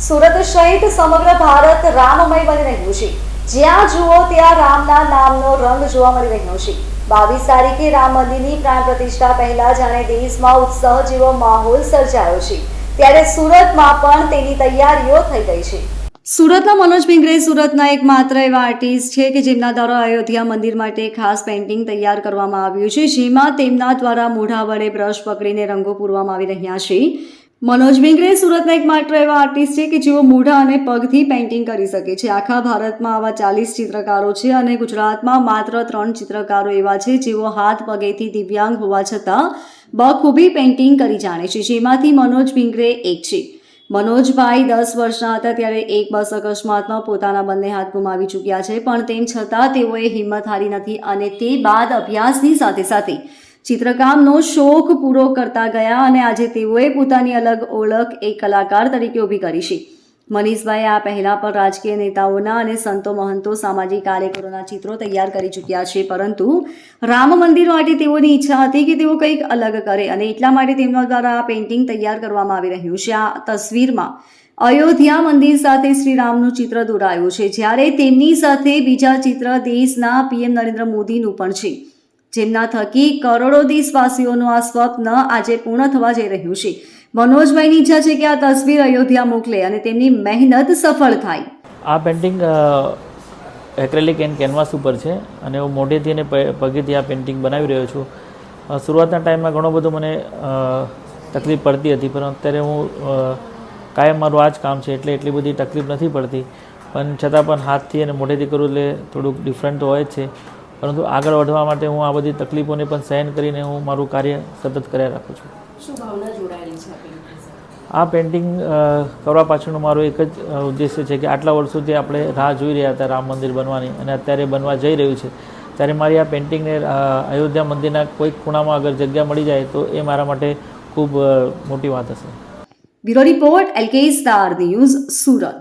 સુરત સહિત સમગ્ર ભારત રામમય બની રહ્યું છે. જ્યાં જુઓ ત્યાં રામના નામનો રંગ જોવા મળી રહ્યો છે. 22 તારીખે રામ મંદિરની પ્રાણ પ્રતિષ્ઠા પહેલા જાણે દેશમાં ઉત્સવ જેવો માહોલ સર્જાયો છે, ત્યારે સુરતમાં પણ તેની તૈયારીઓ થઈ ગઈ છે. સુરતના મનોજ ભીંગરે સુરતના એકમાત્ર એવા આર્ટિસ્ટ છે કે જેમના દ્વારા અયોધ્યા મંદિર માટે ખાસ પેઇન્ટિંગ તૈયાર કરવામાં આવ્યું છે, જેમાં તેમના દ્વારા મોઢા વડે બ્રશ પકડીને રંગો પૂરવામાં આવી રહ્યા છે. મનોજ ભીંગરે સુરતના એકમાત્ર એવા આર્ટિસ્ટ છે કે જેઓ મોઢા અને પગથી પેઇન્ટિંગ કરી શકે છે. આખા ભારતમાં આવા 40 ચિત્રકારો છે અને ગુજરાતમાં માત્ર 3 ચિત્રકારો એવા છે જેઓ હાથ પગેથી દિવ્યાંગ હોવા છતાં બખૂબી પેઇન્ટિંગ કરી જાણે છે, જેમાંથી મનોજ ભીંગરે એક છે. મનોજભાઈ 10 વર્ષના હતા ત્યારે એક બસ અકસ્માતમાં પોતાના બંને હાથ ગુમાવી ચૂક્યા છે, પણ તેમ છતાં તેઓએ હિંમત હારી નથી અને તે બાદ અભ્યાસની સાથે સાથે ચિત્રકામનો શોખ પૂરો કરતા ગયા અને આજે તેઓએ પોતાની અલગ ઓળખ એક કલાકાર તરીકે ઊભી કરી છે. મનીષભાઈ આ પહેલા પણ રાજકીય નેતાઓના અને સંતો મહંતો સામાજિક કાર્યકરોના ચિત્રો તૈયાર કરી ચૂક્યા છે, પરંતુ રામ મંદિર માટે તેઓની ઈચ્છા હતી કે તેઓ કંઈક અલગ કરે અને એટલા માટે તેમના દ્વારા આ પેઇન્ટિંગ તૈયાર કરવામાં આવી રહ્યું છે. આ તસવીરમાં અયોધ્યા મંદિર સાથે શ્રીરામનું ચિત્ર દોરાયું છે, જ્યારે તેમની સાથે બીજા ચિત્ર દેશના પીએમ નરેન્દ્ર મોદીનું પણ છે, જેમના થકી કરોડો દેશવાસીઓનું આ સ્વપ્ન આજે પૂર્ણ થવા જઈ રહ્યું છે. મનોજભાઈની ઈચ્છા છે કે આ તસવીર અયોધ્યા મોકલે અને તેમની મહેનત સફળ થાય. આ પેઇન્ટિંગ એક્રેલિક એન્ડ કેનવાસ ઉપર છે અને હું મોઢેથી અને પગેથી આ પેઇન્ટિંગ બનાવી રહ્યો છું. શરૂઆતના ટાઈમમાં ઘણો બધો મને તકલીફ પડતી હતી, પણ અત્યારે હું કાયમ મારું આ જ કામ છે એટલે એટલી બધી તકલીફ નથી પડતી, પણ છતાં પણ હાથથી અને મોઢેથી કરું એટલે થોડુંક ડિફરન્ટ તો હોય જ છે. પરંતુ આગળ વધવા માટે હું આ બધી તકલીફોને પણ સહન કરીને હું મારું કાર્ય સતત કર્યા રાખું છું. શું ભાવના જોડાયેલી છે આ પેઇન્ટિંગ કરવા પાછળનો મારો એક જ ઉદ્દેશ્ય છે કે આટલા વર્ષોથી આપણે રાહ જોઈ રહ્યા હતા રામ મંદિર બનવાની અને અત્યારે બનવા જઈ રહ્યું છે, ત્યારે મારી આ પેઇન્ટિંગને અયોધ્યા મંદિરના કોઈક ખૂણામાં અગર જગ્યા મળી જાય તો એ મારા માટે ખૂબ મોટી વાત હશે. Bureau report LK star news, Surat.